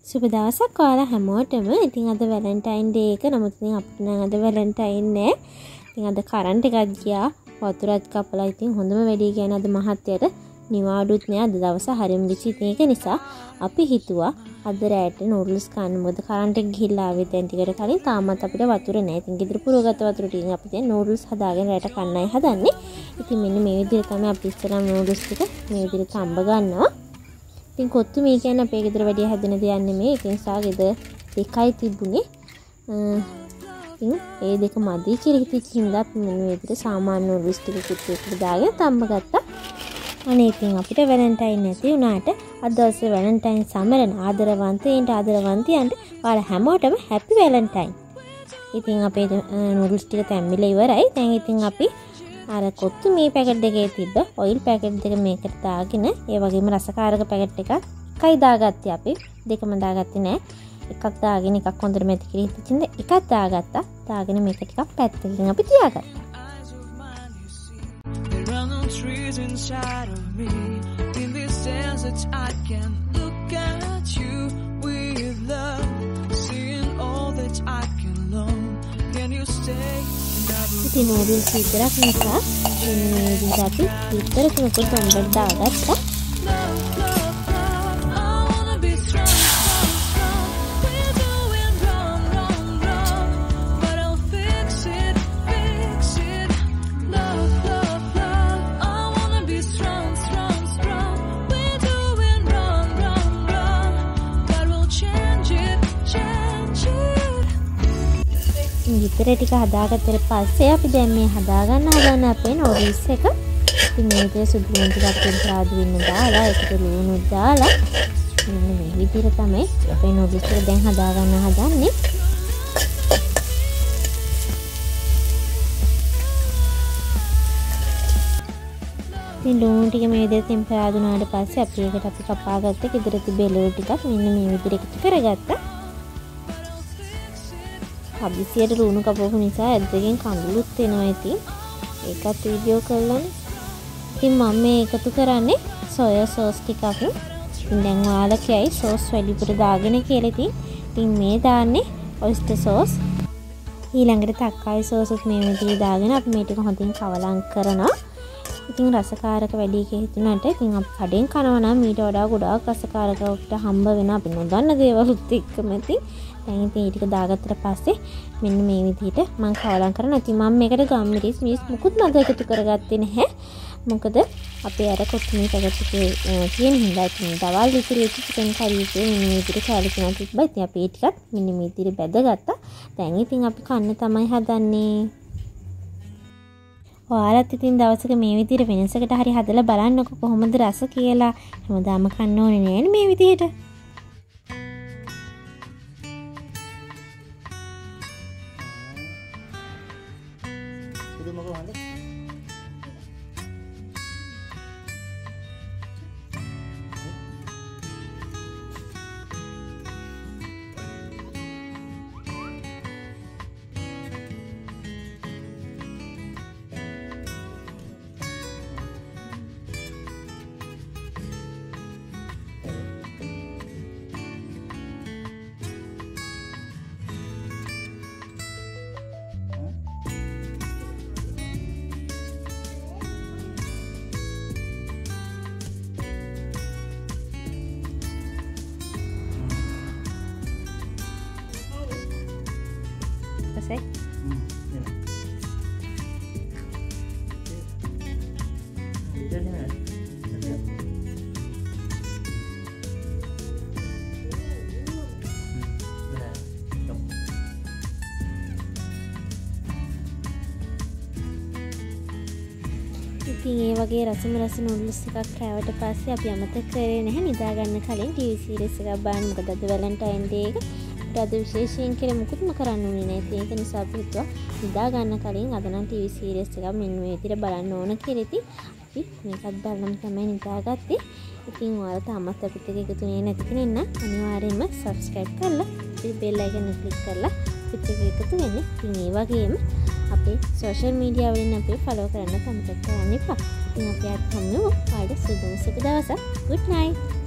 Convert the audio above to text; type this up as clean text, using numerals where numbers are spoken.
සුබ දවසක් ඔයාලා හැමෝටම. ඉතින් අද වැලන්ටයින් ඩේ එක. නමුත් ඉතින් අපිට නම් අද වැලන්ටයින් නෑ. ඉතින් අද කරන්ට් එකක් ගියා. වතුරත් කපලා. ඉතින් හොඳම වැඩේ කියන්නේ අද මහත්තයට නිවාඩුත් නෑ. අද දවස හරියම විචි. ඉතින් ඒක නිසා අපි හිතුවා අද රැට නූඩල්ස් කන්න. මොකද කරන්ට් එක ගිහිල්ලා ආවේ දැන් ටිකට කලින්. තාමත් අපිට වතුර නෑ. ඉතින් ගෙදර පුරවගත්ත වතුර ටිකෙන් අපි දැන් නූඩල්ස් හදාගෙන රැට කන්නයි හදන්නේ. ඉතින් මෙන්න මේ විදිහට තමයි අපි ඉස්සරහම නූඩල්ස් ටික මේ විදිහට අම්බ ගන්නවා. ඉතින් කොත්තු මේ කියන්නේ අපේ ගෙදර වැඩි හැදෙන දෙයක් නෙමෙයි. ඒක නිසා ගෙදර දෙකයි තිබුණේ. ඉතින් ඒ දෙක මදි කියලා හිතෙච්ච හින්දා අපි මෙන්න මේ විදිහට සාමාන්‍ය නූඩල්ස් ටික කුට්ටියකට දාගෙන තම්බ ගත්තා. අනේ ඉතින් අපිට වැලන්ටයින් නැති වුණාට අද දවසේ වැලන්ටයින් සමරන ආදරවන්තයින්ට ආදරවන්තියන්ට ඔයාලා හැමෝටම හැපි වැලන්ටයින්. ඉතින් අපේ නූඩල්ස් ටික තැම්බිලා ඉවරයි. දැන් ඉතින් අපි අර කොත්තු මේ පැකට් දෙකේ තිබ්බ ඔයිල් පැකට් දෙක මේකට දාගෙන ඒ වගේම රසකාරක පැකට් එකයි දාගත්තේ අපි. දෙකම දාගත්තේ නෑ. එකක් දාගෙන එකක් හොඳට මැදි කියලා හිතෙන්ද එකක් දාගත්තා. දාගෙන මේක ටිකක් පැත්තකින් අපි තියාගත්තා. Trees inside of me in this desert I can look at you with love seeing all that I can learn can you stay ඉතින් නූඩල්ස් විතරක් නිසා මේ විදිහට අපි විතරකම කොටොම්බට දාගත්තා. විතර ටික හදාගත්තට පස්සේ අපි දැන් මේ හදාගන්න අපේ නූඩල්ස් එක. ඉතින් මේක සුදු ලුණු ටිකක් පෙන්සාදු වෙන්න දාලා ඒකට ලුණු දාලා මෙන්න මේ විදිහට තමයි අපේ නූඩල්ස් එක දැන් හදාගන්න හදන්නේ. ඉතින් ලුණු ටික මේ විදිහට පෙන්සාදු වුණාට පස්සේ අපි ඒකට අපි කපාගත්ත ගෙදර තිබෙ එළවලු ටිකක් මෙන්න මේ විදිහට එකතු කරගත්තා. අබිසියට ලුණු කපපු නිසා ඇද්දකින් කඳුළුත් එනවා. ඉතින් ඒකත් වීඩියෝ කරලානේ. ඉතින් මම මේ එකතු කරන්නේ සෝයා සෝස් ටිකක්. ඉතින් දැන් ඔයාලා කියයි සෝස් වැඩිපුර දාගෙන කියලා. ඉතින් මේ දාන්නේ ඔයිස්ටර් සෝස්. ඊළඟට තක්කාලි සෝසුත් මේ විදිහට දාගෙන අපි මේ ටික හොඳින් කවලම් කරනවා. ඉතින් රසකාරක වැඩි කියලා හිතුණාට ඉතින් අපි කඩෙන් කනවා නම් ඊට වඩා ගොඩාක් රසකාරක අපිට හම්බ වෙන අපි නොදන්න දේවලුත් එක්කම ඉතින් දැන් ඉතින් ඊ ටික දාගත්තට පස්සේ මෙන්න මේ විදිහට මම කවලම් කරනවා. ඉතින් මම මේකට ගම්මිරිස් මිස් මුකුත් මද එකතු කරගත්තේ නැහැ. මොකද අපේ අර කොත්තුමේ පැකට් එකේ තියෙන හින්දා ඉතින් දවල් විතරේ චිකන් කරි එකේ මෙන්න මේ විදිහට කැලකිනා තිබ්බා. ඉතින් අපි ඒ ටිකත් මෙන්න මේ විදිහට බැදගත්තා. දැන් ඉතින් අපි කන්න තමයි හදන්නේ. ඔයාලත් ඉතින් දවසක මේ විදිහට වෙනසකට හරි හදලා බලන්නකො කොහොමද රස කියලා. හැමදාම කන්න ඕනේ නෑනේ මේ විදිහට. Say. ඉතින් ඒ වගේ රසම රස නූඩල්ස් එකක් කෑවට පස්සේ අපි අමතක කරේ නැහැ නිදා ගන්න කලින් ටීවී සීරීස් එකක් බලන්න. මොකද අද වැලන්ටයින් ඩේ එක. අද විශේෂයෙන් කියලා මුකුත්ම කරන්න ඕනේ නැහැ. ඒක නිසා අපි හිතුවා නිදා ගන්න කලින් අද නම් ටීවී සීරීස් එකක් මෙන්න මේ විදිහට බලන්න ඕන කියලා. ඉතින් අපි මේකත් බලන්න තමයි නිදාගත්තේ. ඉතින් ඔයාලා තාමත් අපිත් එක්ක එකතු වෙන්නේ නැති කෙනෙක් නම් අනිවාර්යයෙන්ම subscribe කරලා bell icon එක click කරලා අපිත් එක්ක එකතු වෙන්න. ඉතින් ඒ වගේම අපේ social media වලින් අපේ follow කරන්න අමතක කරන්න එපා. ඉතින් අපි අද හම්බෙමු. ආයෙත් සුබ දවසක්. Good night.